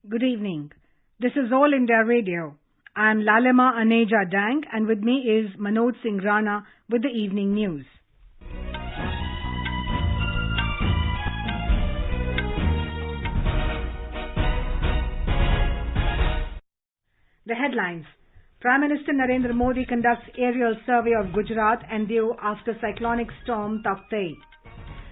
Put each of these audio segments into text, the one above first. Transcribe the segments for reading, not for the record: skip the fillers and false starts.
Good evening. This is All India Radio. I am Lalima Aneja Dang, and with me is Manoj Singh Rana with the evening news. The headlines. Prime Minister Narendra Modi conducts aerial survey of Gujarat and Diu after cyclonic storm Tauktae.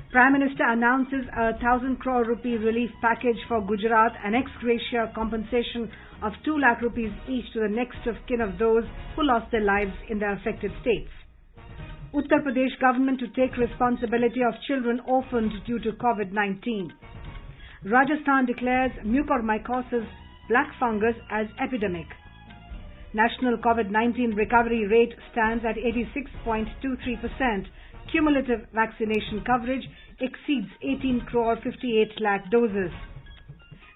Prime Minister announces a 1,000 crore rupee relief package for Gujarat and ex gratia compensation of 2 lakh rupees each to the next of kin of those who lost their lives in the affected states. Uttar Pradesh government to take responsibility of children orphaned due to COVID-19. Rajasthan declares mucormycosis black fungus as epidemic. National COVID-19 recovery rate stands at 86.23%. Cumulative vaccination coverage exceeds 18 crore 58 lakh doses.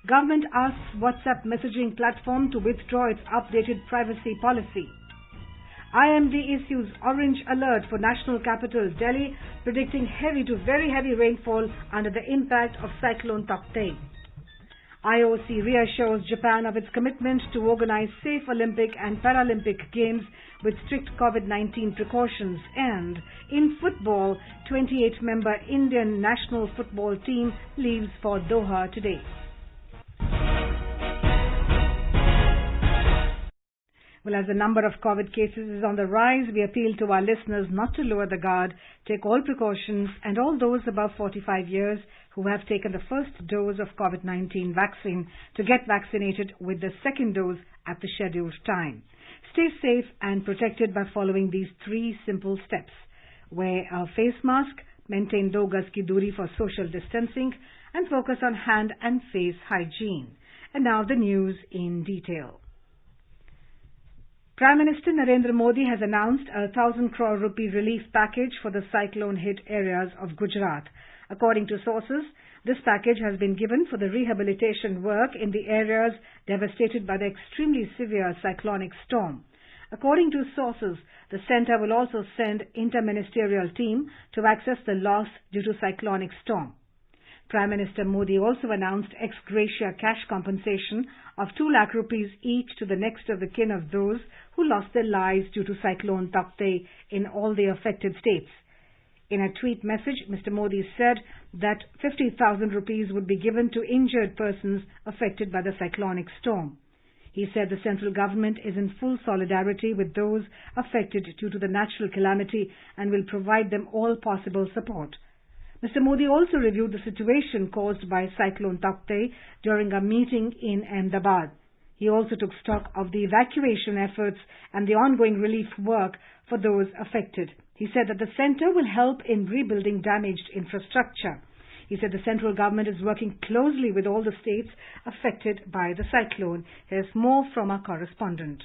Government asks WhatsApp messaging platform to withdraw its updated privacy policy. IMD issues orange alert for national capital Delhi, predicting heavy to very heavy rainfall under the impact of cyclone Tauktae. IOC reassures Japan of its commitment to organize safe Olympic and Paralympic Games with strict COVID-19 precautions. And in football, 28-member Indian national football team leaves for Doha today. Well, as the number of COVID cases is on the rise, we appeal to our listeners not to lower the guard, take all precautions, and all those above 45 years who have taken the first dose of COVID-19 vaccine to get vaccinated with the second dose at the scheduled time. Stay safe and protected by following these 3 simple steps. Wear a face mask, maintain 2 gaz ki duri for social distancing, and focus on hand and face hygiene. And now the news in detail. Prime Minister Narendra Modi has announced a 1,000 crore rupee relief package for the cyclone-hit areas of Gujarat. According to sources, this package has been given for the rehabilitation work in the areas devastated by the extremely severe cyclonic storm. According to sources, the centre will also send interministerial team to access the loss due to cyclonic storm. Prime Minister Modi also announced ex gratia cash compensation of 2 lakh rupees each to the next of the kin of those who lost their lives due to cyclone Tauktae in all the affected states. In a tweet message, Mr. Modi said that 50,000 rupees would be given to injured persons affected by the cyclonic storm. He said the central government is in full solidarity with those affected due to the natural calamity and will provide them all possible support. Mr. Modi also reviewed the situation caused by cyclone Tauktae during a meeting in Ahmedabad. He also took stock of the evacuation efforts and the ongoing relief work for those affected. He said that the centre will help in rebuilding damaged infrastructure. He said the central government is working closely with all the states affected by the cyclone. Here's more from our correspondent.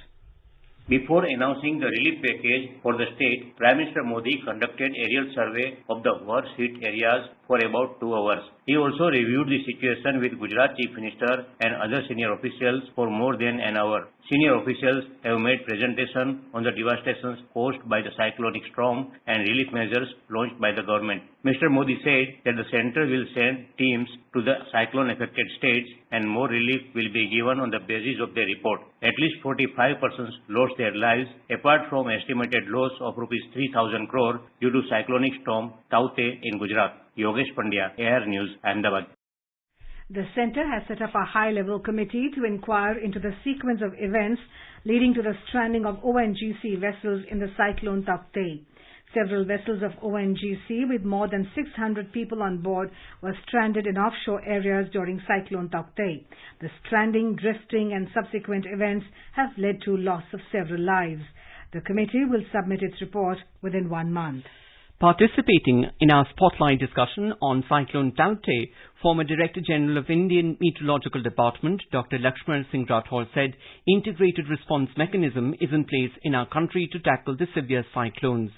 Before announcing the relief package for the state, Prime Minister Modi conducted aerial survey of the worst hit areas for about 2 hours. He also reviewed the situation with Gujarat Chief Minister and other senior officials for more than an hour. Senior officials have made presentation on the devastations caused by the cyclonic storm and relief measures launched by the government. Mr. Modi said that the centre will send teams to the cyclone-affected states and more relief will be given on the basis of their report. At least 45 persons lost their lives, apart from estimated loss of rupees 3,000 crore due to cyclonic storm Tauktae in Gujarat. Yogesh Pandya, AIR News, Ahmedabad. The centre has set up a high-level committee to inquire into the sequence of events leading to the stranding of ONGC vessels in the cyclone Tauktae. Several vessels of ONGC with more than 600 people on board were stranded in offshore areas during cyclone Tauktae. The stranding, drifting and subsequent events have led to loss of several lives. The committee will submit its report within 1 month. Participating in our spotlight discussion on Cyclone Tauktae, former Director General of Indian Meteorological Department, Dr. Lakshman Singh Rathore said integrated response mechanism is in place in our country to tackle the severe cyclones.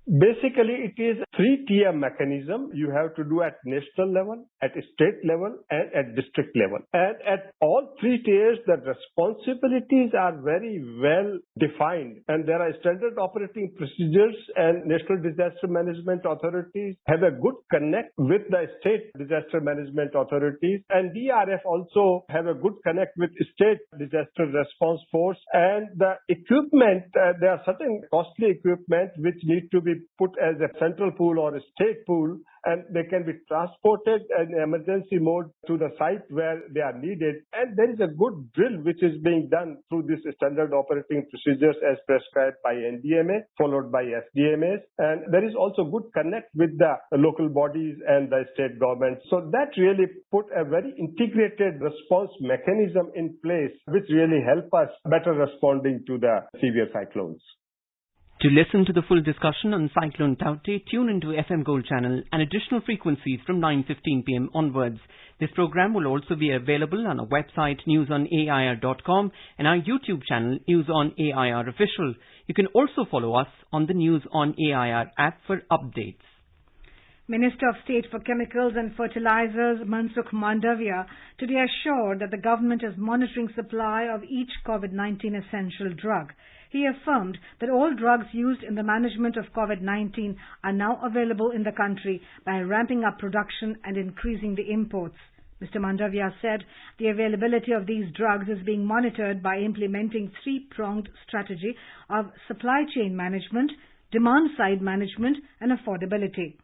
Basically, it is three-tier mechanism you have to do at national level, at state level, and at district level. And at all three tiers, the responsibilities are very well defined. And there are standard operating procedures, and National Disaster Management Authorities have a good connect with the state disaster management authorities. And DRF also have a good connect with state disaster response force. And the equipment, there are certain costly equipment which need to be put as a central pool or a state pool, and they can be transported in emergency mode to the site where they are needed. And there is a good drill which is being done through this standard operating procedures as prescribed by NDMA, followed by SDMAs. And there is also good connect with the local bodies and the state government. So that really put a very integrated response mechanism in place, which really help us better responding to the severe cyclones. To listen to the full discussion on Cyclone Tauktae, tune into FM Gold channel and additional frequencies from 9:15 p.m. onwards. This program will also be available on our website newsonair.com and our YouTube channel News on AIR Official. You can also follow us on the News on AIR app for updates. Minister of State for Chemicals and Fertilizers Mansukh Mandavia today assured that the government is monitoring supply of each COVID-19 essential drug. He affirmed that all drugs used in the management of COVID-19 are now available in the country by ramping up production and increasing the imports. Mr. Mandavia said the availability of these drugs is being monitored by implementing three-pronged strategy of supply chain management, demand-side management and affordability.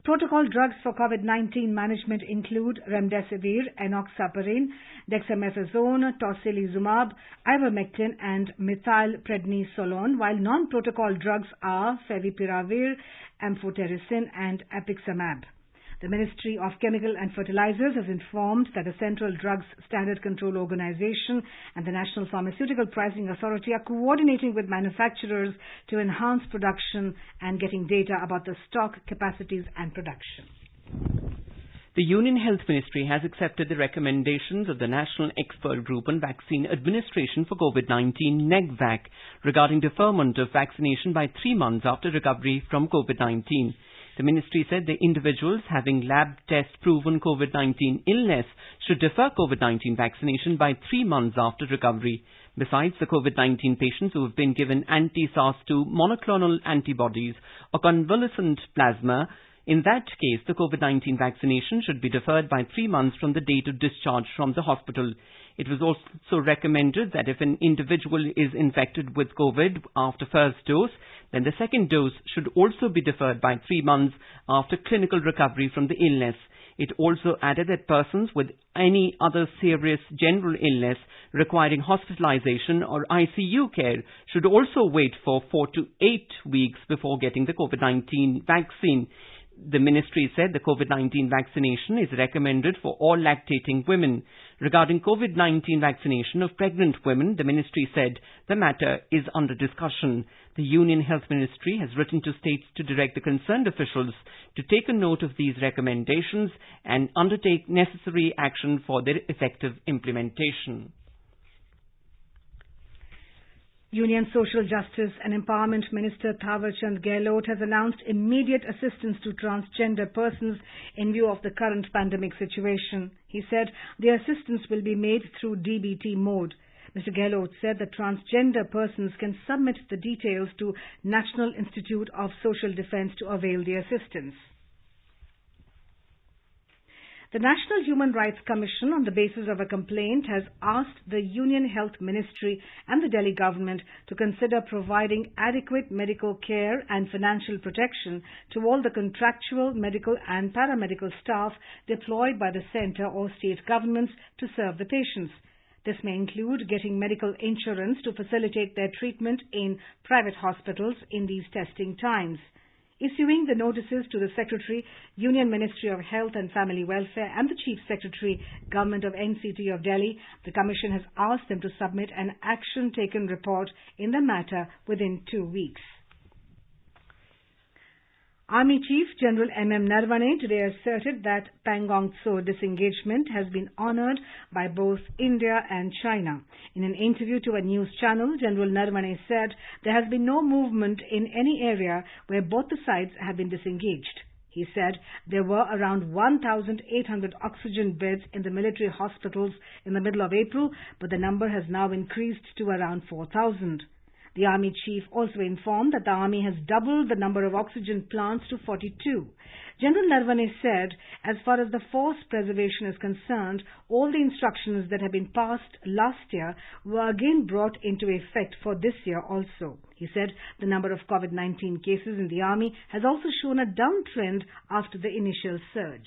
Protocol drugs for COVID-19 management include remdesivir, enoxaparin, dexamethasone, tocilizumab, ivermectin and methylprednisolone, while non-protocol drugs are favipiravir, amphotericin and apixaban. The Ministry of Chemical and Fertilizers has informed that the Central Drugs Standard Control Organization and the National Pharmaceutical Pricing Authority are coordinating with manufacturers to enhance production and getting data about the stock capacities and production. The Union Health Ministry has accepted the recommendations of the National Expert Group on Vaccine Administration for COVID-19, NEGVAC, regarding deferment of vaccination by 3 months after recovery from COVID-19. The ministry said the individuals having lab test proven COVID-19 illness should defer COVID-19 vaccination by 3 months after recovery. Besides, the COVID-19 patients who have been given anti-SARS-2 monoclonal antibodies or convalescent plasma, in that case, the COVID-19 vaccination should be deferred by 3 months from the date of discharge from the hospital. It was also recommended that if an individual is infected with COVID after first dose, then the second dose should also be deferred by 3 months after clinical recovery from the illness. It also added that persons with any other serious general illness requiring hospitalization or ICU care should also wait for 4 to 8 weeks before getting the COVID-19 vaccine. The ministry said the COVID-19 vaccination is recommended for all lactating women. Regarding COVID-19 vaccination of pregnant women, the ministry said the matter is under discussion. The Union Health Ministry has written to states to direct the concerned officials to take a note of these recommendations and undertake necessary action for their effective implementation. Union Social Justice and Empowerment Minister Thawar Chand Gehlot has announced immediate assistance to transgender persons in view of the current pandemic situation. He said the assistance will be made through DBT mode. Mr. Gehlot said that transgender persons can submit the details to National Institute of Social Defence to avail the assistance. The National Human Rights Commission, on the basis of a complaint, has asked the Union Health Ministry and the Delhi government to consider providing adequate medical care and financial protection to all the contractual, medical and paramedical staff deployed by the centre or state governments to serve the patients. This may include getting medical insurance to facilitate their treatment in private hospitals in these testing times. Issuing the notices to the Secretary, Union Ministry of Health and Family Welfare and the Chief Secretary, Government of NCT of Delhi, the Commission has asked them to submit an action taken report in the matter within 2 weeks. Army Chief General M.M. Naravane today asserted that Pangong Tso disengagement has been honored by both India and China. In an interview to a news channel, General Naravane said there has been no movement in any area where both the sides have been disengaged. He said there were around 1,800 oxygen beds in the military hospitals in the middle of April, but the number has now increased to around 4,000. The Army Chief also informed that the Army has doubled the number of oxygen plants to 42. General Naravane said, as far as the force preservation is concerned, all the instructions that have been passed last year were again brought into effect for this year also. He said the number of COVID-19 cases in the Army has also shown a downtrend after the initial surge.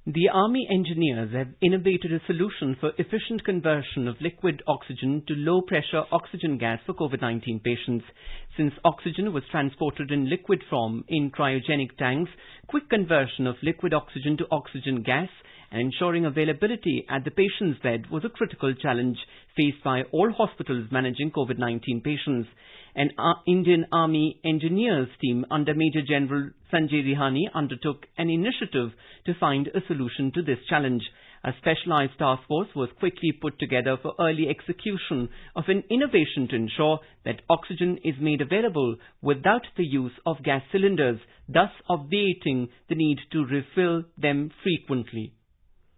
The Army engineers have innovated a solution for efficient conversion of liquid oxygen to low-pressure oxygen gas for COVID-19 patients. Since oxygen was transported in liquid form in cryogenic tanks, quick conversion of liquid oxygen to oxygen gas and ensuring availability at the patient's bed was a critical challenge faced by all hospitals managing COVID-19 patients. An Indian Army engineers team under Major General Sanjay Rihani undertook an initiative to find a solution to this challenge. A specialized task force was quickly put together for early execution of an innovation to ensure that oxygen is made available without the use of gas cylinders, thus obviating the need to refill them frequently.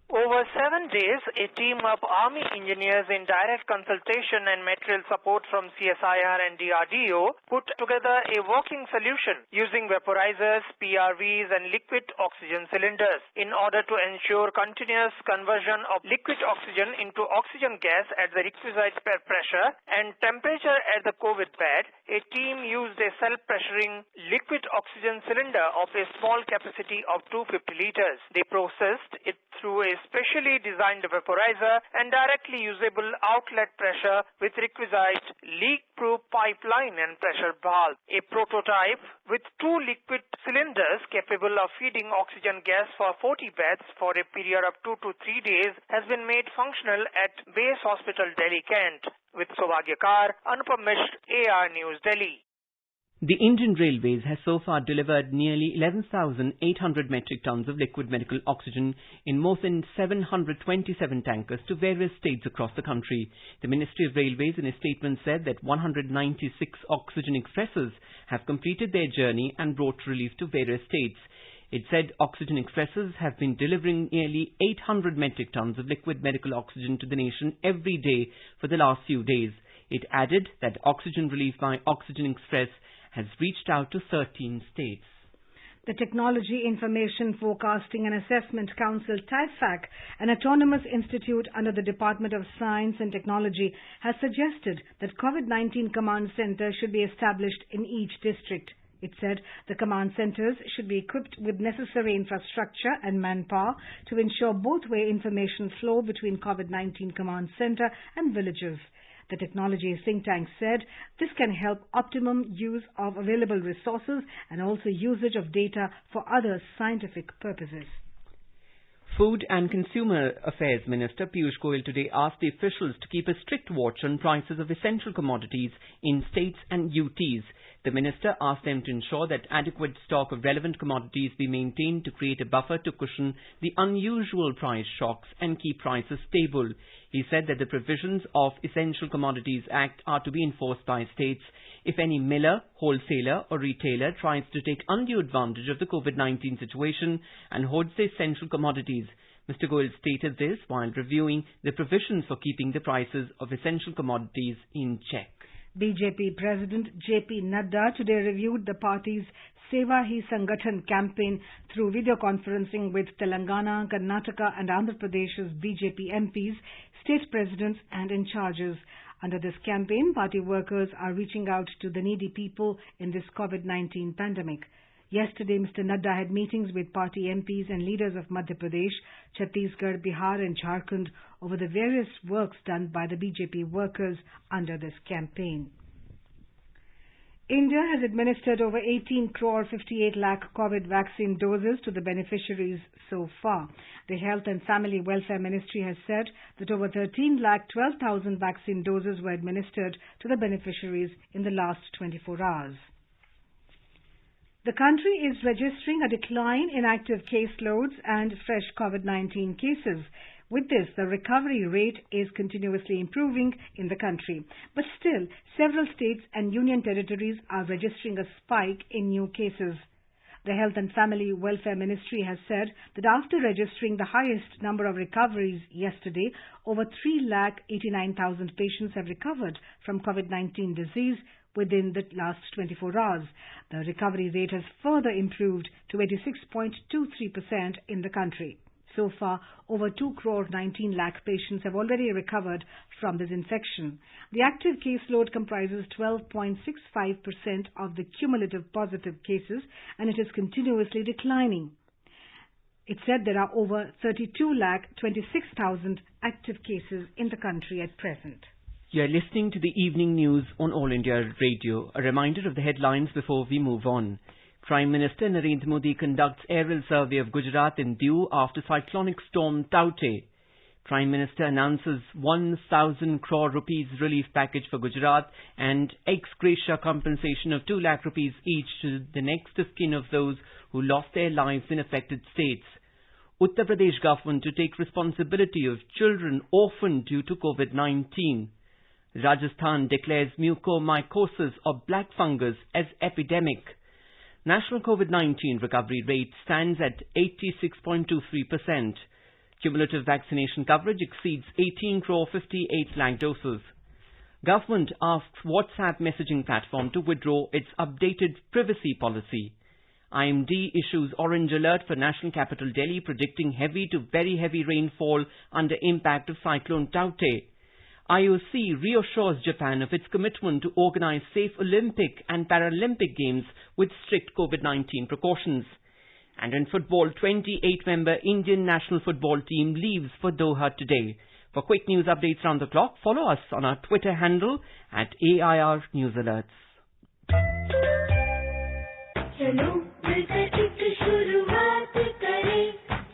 Over 7 days, a team of Army engineers in direct consultation and material support from CSIR and DRDO put together a working solution using vaporizers, PRVs and liquid oxygen cylinders. In order to ensure continuous conversion of liquid oxygen into oxygen gas at the requisite pressure and temperature at the COVID bed, a team used a self-pressuring liquid oxygen cylinder of a small capacity of 250 liters. They processed it through a specially designed vaporizer and directly usable outlet pressure with requisite leak-proof pipeline and pressure valve. A prototype with 2 liquid cylinders capable of feeding oxygen gas for 40 beds for a period of 2 to 3 days has been made functional at Base Hospital, Delhi, Kent. With Saubhagya Kar, Anupam Mishra, AR News, Delhi. The Indian Railways has so far delivered nearly 11,800 metric tons of liquid medical oxygen in more than 727 tankers to various states across the country. The Ministry of Railways in a statement said that 196 oxygen expresses have completed their journey and brought relief to various states. It said oxygen expresses have been delivering nearly 800 metric tons of liquid medical oxygen to the nation every day for the last few days. It added that oxygen relief by Oxygen Express has reached out to 13 states. The Technology Information Forecasting and Assessment Council, TIFAC, an autonomous institute under the Department of Science and Technology, has suggested that COVID-19 command center should be established in each district. It said the command centers should be equipped with necessary infrastructure and manpower to ensure both-way information flow between COVID-19 command center and villages. The technology think tank said this can help optimum use of available resources and also usage of data for other scientific purposes. Food and Consumer Affairs Minister Piyush Goyal today asked the officials to keep a strict watch on prices of essential commodities in states and UTs. The minister asked them to ensure that adequate stock of relevant commodities be maintained to create a buffer to cushion the unusual price shocks and keep prices stable. He said that the provisions of Essential Commodities Act are to be enforced by states. If any miller, wholesaler or retailer tries to take undue advantage of the COVID-19 situation and hoards the essential commodities, Mr. Goyal stated this while reviewing the provisions for keeping the prices of essential commodities in check. BJP President J.P. Nadda today reviewed the party's Seva Hi Sangathan campaign through video conferencing with Telangana, Karnataka and Andhra Pradesh's BJP MPs, state presidents and in charges. Under this campaign, party workers are reaching out to the needy people in this COVID-19 pandemic. Yesterday, Mr. Nadda had meetings with party MPs and leaders of Madhya Pradesh, Chhattisgarh, Bihar and Jharkhand over the various works done by the BJP workers under this campaign. India has administered over 18 crore 58 lakh COVID vaccine doses to the beneficiaries so far. The Health and Family Welfare Ministry has said that over 13 lakh 12,000 vaccine doses were administered to the beneficiaries in the last 24 hours. The country is registering a decline in active caseloads and fresh COVID-19 cases. With this, the recovery rate is continuously improving in the country. But still, several states and union territories are registering a spike in new cases. The Health and Family Welfare Ministry has said that after registering the highest number of recoveries yesterday, over 3,89,000 patients have recovered from COVID-19 disease within the last 24 hours. The recovery rate has further improved to 86.23% in the country. So far, over 2.19 lakh patients have already recovered from this infection. The active caseload comprises 12.65% of the cumulative positive cases, and it is continuously declining. It said there are over 32,26,000 active cases in the country at present. You are listening to the evening news on All India Radio. A reminder of the headlines before we move on. Prime Minister Narendra Modi conducts aerial survey of Gujarat in Diu after cyclonic storm Taukte. Prime Minister announces 1,000 crore rupees relief package for Gujarat and ex gratia compensation of 2 lakh rupees each to the next of kin of those who lost their lives in affected states. Uttar Pradesh government to take responsibility of children orphaned due to COVID-19. Rajasthan declares mucormycosis or black fungus as epidemic. National COVID-19 recovery rate stands at 86.23%. Cumulative vaccination coverage exceeds 18 crore 58 lakh doses. Government asks WhatsApp messaging platform to withdraw its updated privacy policy. IMD issues orange alert for National Capital Delhi, predicting heavy to very heavy rainfall under impact of cyclone Taukte. IOC reassures Japan of its commitment to organize safe Olympic and Paralympic Games with strict COVID-19 precautions. And in football, 28-member Indian national football team leaves for Doha today. For quick news updates round the clock, follow us on our Twitter handle at AIR News Alerts. चलो मिलकर एक शुरुआत करें,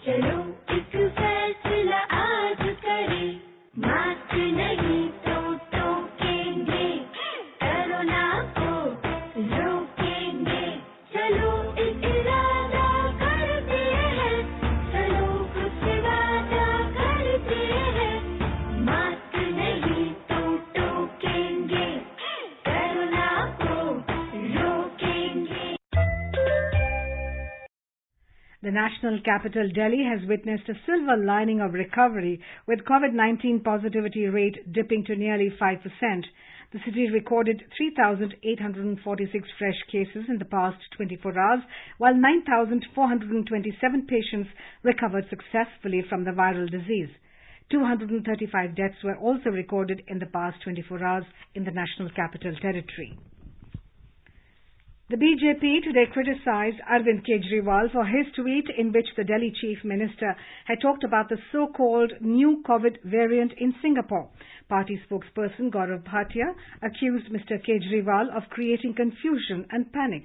चलो एक फैसला आज करें, मास्क नहीं तो टोकेंगे, कोरोना को रोकेंगे, चलो एक इरादा करते हैं, चलो कुछ वादा करते हैं, मास्क नहीं तो टोकेंगे, कोरोना को रोकेंगे. The national capital, Delhi, has witnessed a silver lining of recovery, with COVID-19 positivity rate dipping to nearly 5%. The city recorded 3,846 fresh cases in the past 24 hours, while 9,427 patients recovered successfully from the viral disease. 235 deaths were also recorded in the past 24 hours in the national capital territory. The BJP today criticized Arvind Kejriwal for his tweet in which the Delhi Chief Minister had talked about the so-called new COVID variant in Singapore. Party spokesperson Gaurav Bhatia accused Mr. Kejriwal of creating confusion and panic,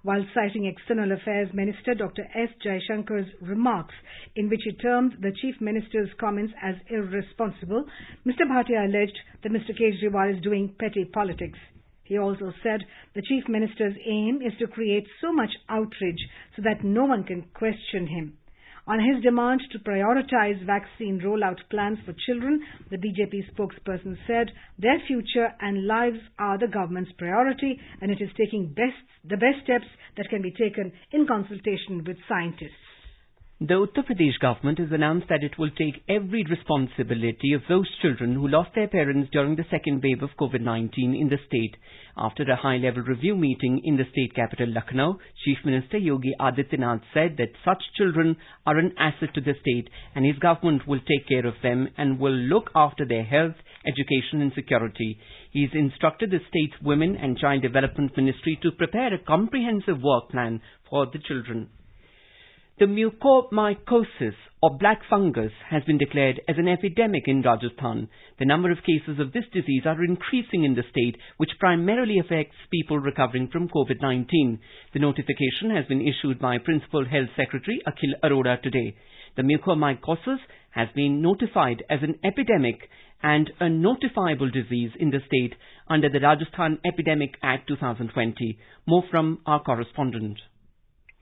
while citing External Affairs Minister Dr. S. Jaishankar's remarks in which he termed the Chief Minister's comments as irresponsible. Mr. Bhatia alleged that Mr. Kejriwal is doing petty politics. He also said the Chief Minister's aim is to create so much outrage so that no one can question him. On his demand to prioritize vaccine rollout plans for children, the BJP spokesperson said their future and lives are the government's priority, and it is taking the best steps that can be taken in consultation with scientists. The Uttar Pradesh government has announced that it will take every responsibility of those children who lost their parents during the second wave of COVID-19 in the state. After a high-level review meeting in the state capital Lucknow, Chief Minister Yogi Adityanath said that such children are an asset to the state and his government will take care of them and will look after their health, education and security. He has instructed the state's Women and Child Development Ministry to prepare a comprehensive work plan for the children. The mucormycosis or black fungus has been declared as an epidemic in Rajasthan. The number of cases of this disease are increasing in the state, which primarily affects people recovering from COVID-19. The notification has been issued by Principal Health Secretary Akhil Arora today. The mucormycosis has been notified as an epidemic and a notifiable disease in the state under the Rajasthan Epidemic Act 2020. More from our correspondent.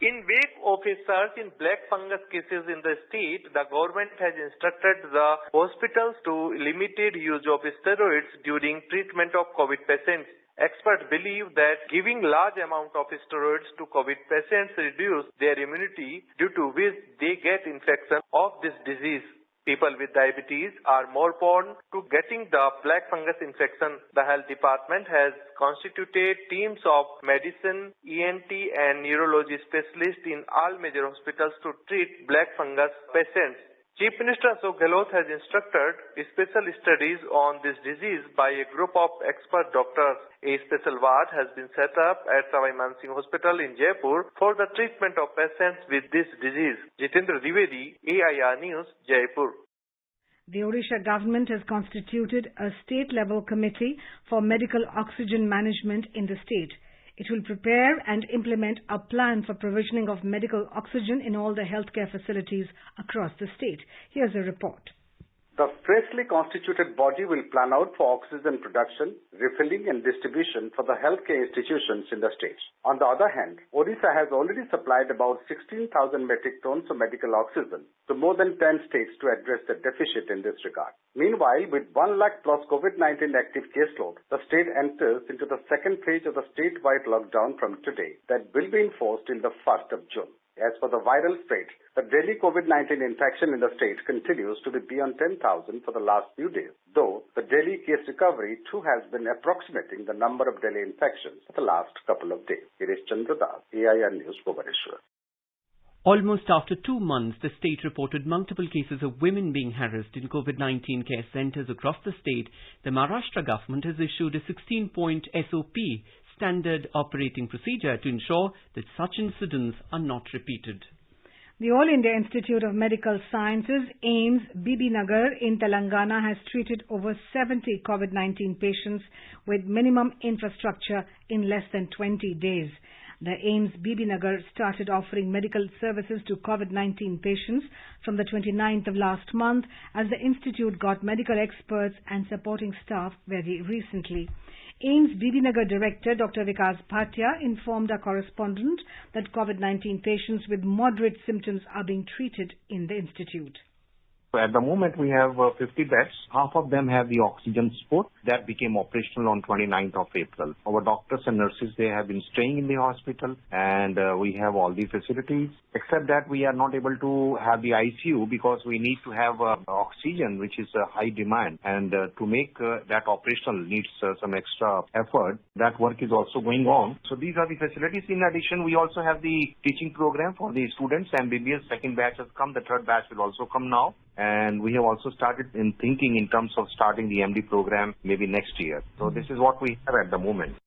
In wake of a surge in black fungus cases in the state, the government has instructed the hospitals to limited use of steroids during treatment of COVID patients. Experts believe that giving large amount of steroids to COVID patients reduce their immunity, due to which they get infection of this disease. People with diabetes are more prone to getting the black fungus infection. The health department has constituted teams of medicine, ENT and neurology specialists in all major hospitals to treat black fungus patients. Chief Minister Ashok Gehlot has instructed special studies on this disease by a group of expert doctors. A special ward has been set up at Sawai Mansingh Hospital in Jaipur for the treatment of patients with this disease. Jitendra Dwivedi, AIR News, Jaipur. The Odisha government has constituted a state-level committee for medical oxygen management in the state. It will prepare and implement a plan for provisioning of medical oxygen in all the healthcare facilities across the state. Here's a report. The freshly constituted body will plan out for oxygen production, refilling and distribution for the healthcare institutions in the state. On the other hand, Odisha has already supplied about 16,000 metric tons of medical oxygen to more than 10 states to address the deficit in this regard. Meanwhile, with 1 lakh plus COVID-19 active caseload, the state enters into the second phase of the statewide lockdown from today that will be enforced till the 1st of June. As for the viral spread, the daily COVID-19 infection in the state continues to be beyond 10,000 for the last few days, though the daily case recovery too has been approximating the number of daily infections for the last couple of days. It is Chandra Das, AIR News, Bhubaneswar. Almost after 2 months, the state reported multiple cases of women being harassed in COVID-19 care centres across the state. The Maharashtra government has issued a 16-point SOP, standard operating procedure, to ensure that such incidents are not repeated. The All India Institute of Medical Sciences, AIIMS, Bibinagar in Telangana has treated over 70 COVID-19 patients with minimum infrastructure in less than 20 days. The AIIMS Bibinagar started offering medical services to COVID-19 patients from the 29th of last month, as the institute got medical experts and supporting staff very recently. AIIMS Bibinagar Director Dr. Vikas Bhatia informed our correspondent that COVID-19 patients with moderate symptoms are being treated in the institute. At the moment, we have 50 beds. Half of them have the oxygen support. That became operational on 29th of April. Our doctors and nurses, they have been staying in the hospital, and we have all the facilities. Except that we are not able to have the ICU because we need to have oxygen, which is a high demand. And to make that operational needs some extra effort. That work is also going on. So these are the facilities. In addition, we also have the teaching program for the students. MBBS second batch has come. The third batch will also come now. And we have also started in thinking in terms of starting the MD program maybe next year. So this is what we have at the moment.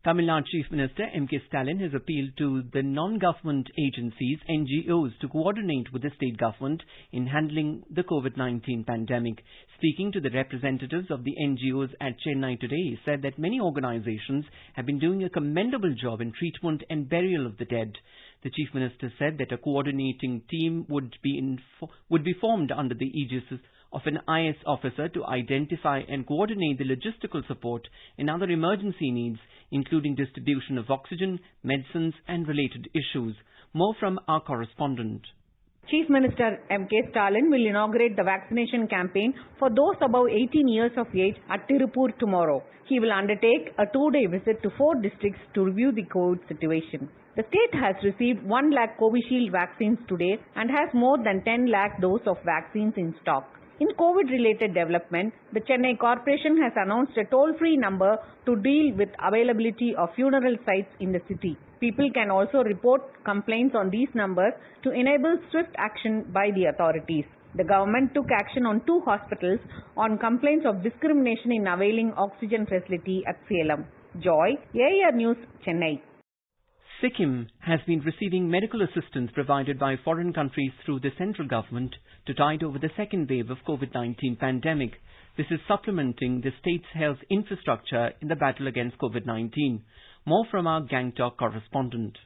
Tamil Nadu Chief Minister M.K. Stalin has appealed to the non-government agencies, NGOs, to coordinate with the state government in handling the COVID-19 pandemic. Speaking to the representatives of the NGOs at Chennai today, he said that many organizations have been doing a commendable job in treatment and burial of the dead. The Chief Minister said that a coordinating team would be formed under the aegis of an IS officer to identify and coordinate the logistical support and other emergency needs, including distribution of oxygen, medicines and related issues. More from our correspondent. Chief Minister M.K. Stalin will inaugurate the vaccination campaign for those above 18 years of age at Tirupur tomorrow. He will undertake a 2-day visit to 4 districts to review the COVID situation. The state has received 1 lakh Covishield vaccines today and has more than 10 lakh doses of vaccines in stock. In COVID-related development, the Chennai Corporation has announced a toll-free number to deal with availability of funeral sites in the city. People can also report complaints on these numbers to enable swift action by the authorities. The government took action on 2 hospitals on complaints of discrimination in availing oxygen facility at Salem. Joy, AIR News, Chennai. Sikkim has been receiving medical assistance provided by foreign countries through the central government to tide over the second wave of COVID-19 pandemic. This is supplementing the state's health infrastructure in the battle against COVID-19. More from our Gangtok correspondent.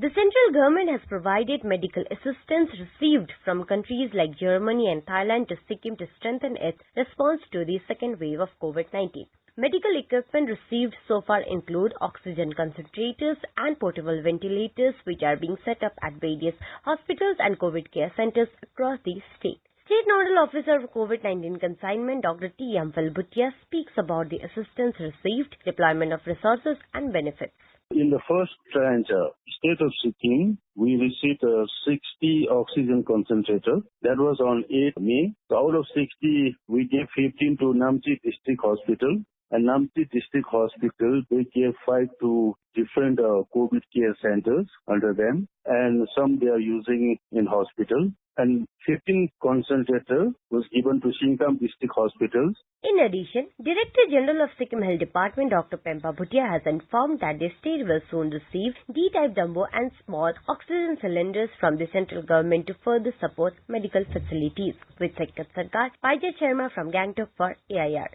The central government has provided medical assistance received from countries like Germany and Thailand to Sikkim to strengthen its response to the second wave of COVID-19. Medical equipment received so far include oxygen concentrators and portable ventilators, which are being set up at various hospitals and COVID care centers across the state. State Nodal Officer for COVID-19 Consignment, Dr. T. Amphal Bhutia, speaks about the assistance received, deployment of resources and benefits. In the first tranche, state of Sikkim, we received 60 oxygen concentrators. That was on 8 May. So out of 60, we gave 15 to Namchi District Hospital. And Namchi District Hospital, they gave 5 to different COVID care centers under them. And some they are using in hospital. And 15 concentrator was given to Singtam District Hospitals. In addition, Director General of Sikkim Health Department Dr. Pempa Bhutia has informed that the state will soon receive D-type jumbo and small oxygen cylinders from the central government to further support medical facilities. With Sekkat Sarkar, Paijat Sharma from Gangtok for AIR.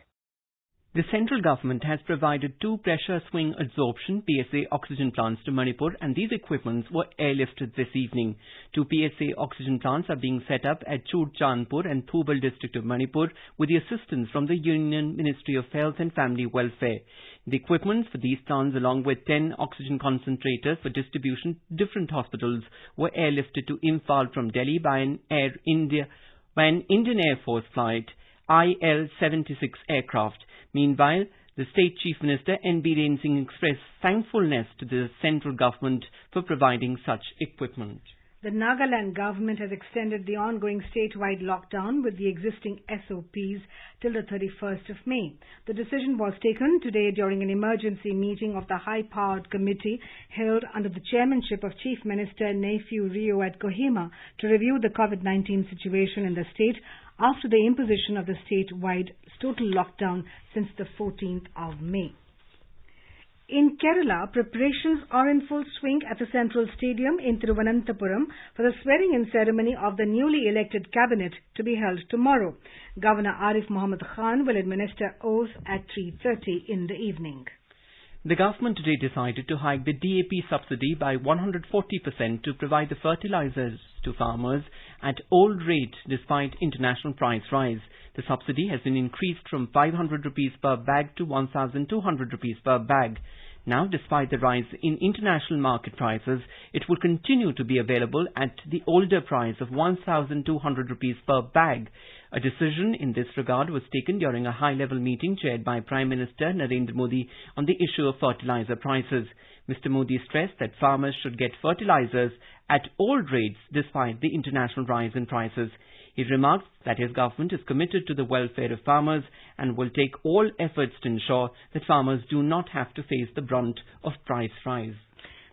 The central government has provided 2 pressure swing adsorption PSA oxygen plants to Manipur, and these equipments were airlifted this evening. 2 PSA oxygen plants are being set up at Churchandpur and Thubal district of Manipur with the assistance from the Union Ministry of Health and Family Welfare. The equipment for these plants, along with 10 oxygen concentrators for distribution to different hospitals, were airlifted to Imphal from Delhi by an Indian Air Force flight IL-76 aircraft. Meanwhile, the State Chief Minister N.B. Ren Singh expressed thankfulness to the central government for providing such equipment. The Nagaland government has extended the ongoing statewide lockdown with the existing SOPs till the 31st of May. The decision was taken today during an emergency meeting of the high-powered committee held under the chairmanship of Chief Minister Neiphiu Rio at Kohima to review the COVID-19 situation in the state after the imposition of the statewide total lockdown since the 14th of May. In Kerala, preparations are in full swing at the Central Stadium in Thiruvananthapuram for the swearing-in ceremony of the newly elected cabinet to be held tomorrow. Governor Arif Muhammad Khan will administer oaths at 3:30 in the evening. The government today decided to hike the DAP subsidy by 140% to provide the fertilizers to farmers at old rate despite international price rise. The subsidy has been increased from 500 rupees per bag to 1,200 rupees per bag. Now, despite the rise in international market prices, it will continue to be available at the older price of 1,200 rupees per bag. A decision in this regard was taken during a high-level meeting chaired by Prime Minister Narendra Modi on the issue of fertilizer prices. Mr. Modi stressed that farmers should get fertilizers at old rates despite the international rise in prices. He remarked that his government is committed to the welfare of farmers and will take all efforts to ensure that farmers do not have to face the brunt of price rise.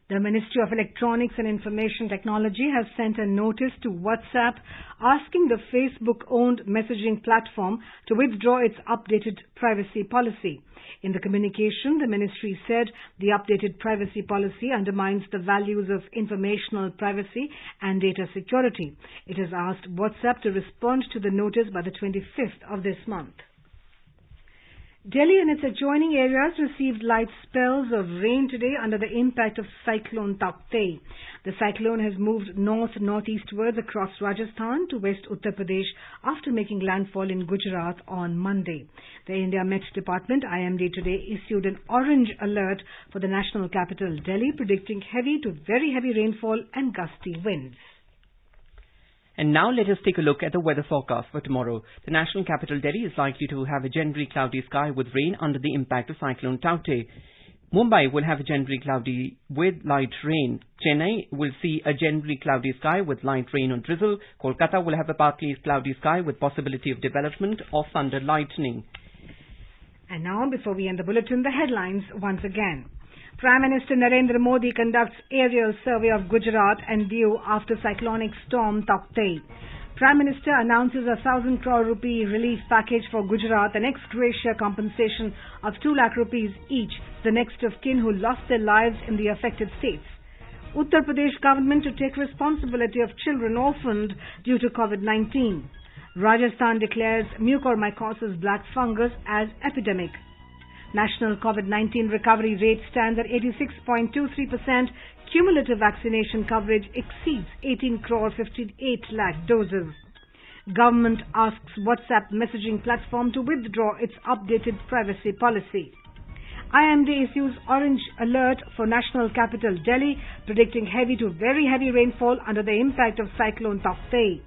The Ministry of Electronics and Information Technology has sent a notice to WhatsApp asking the Facebook-owned messaging platform to withdraw its updated privacy policy. In the communication, the ministry said the updated privacy policy undermines the values of informational privacy and data security. It has asked WhatsApp to respond to the notice by the 25th of this month. Delhi and its adjoining areas received light spells of rain today under the impact of cyclone Tauktae. The cyclone has moved north-northeastwards across Rajasthan to West Uttar Pradesh after making landfall in Gujarat on Monday. The India Met Department IMD today issued an orange alert for the national capital Delhi, predicting heavy to very heavy rainfall and gusty winds. And now let us take a look at the weather forecast for tomorrow. The national capital Delhi is likely to have a generally cloudy sky with rain under the impact of cyclone Tauktae. Mumbai will have a generally cloudy with light rain. Chennai will see a generally cloudy sky with light rain or drizzle. Kolkata will have a partly cloudy sky with possibility of development of thunder lightning. And now, before we end the bulletin, the headlines once again. Prime Minister Narendra Modi conducts aerial survey of Gujarat and Diu after cyclonic storm Tauktae. Prime Minister announces a 1,000 crore rupee relief package for Gujarat and ex gratia compensation of 2 lakh rupees each, the next of kin who lost their lives in the affected states. Uttar Pradesh government to take responsibility of children orphaned due to COVID-19. Rajasthan declares mucormycosis black fungus as epidemic. National COVID-19 recovery rate stands at 86.23%. Cumulative vaccination coverage exceeds 18 crore 58 lakh doses. Government asks WhatsApp messaging platform to withdraw its updated privacy policy. IMD issues orange alert for national capital Delhi, predicting heavy to very heavy rainfall under the impact of cyclone Tauktae.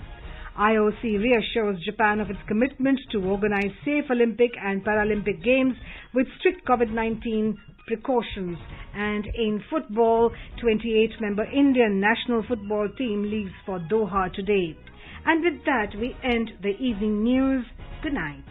IOC reassures Japan of its commitment to organize safe Olympic and Paralympic Games with strict COVID-19 precautions. And in football, 28-member Indian national football team leaves for Doha today. And with that, we end the evening news. Good night.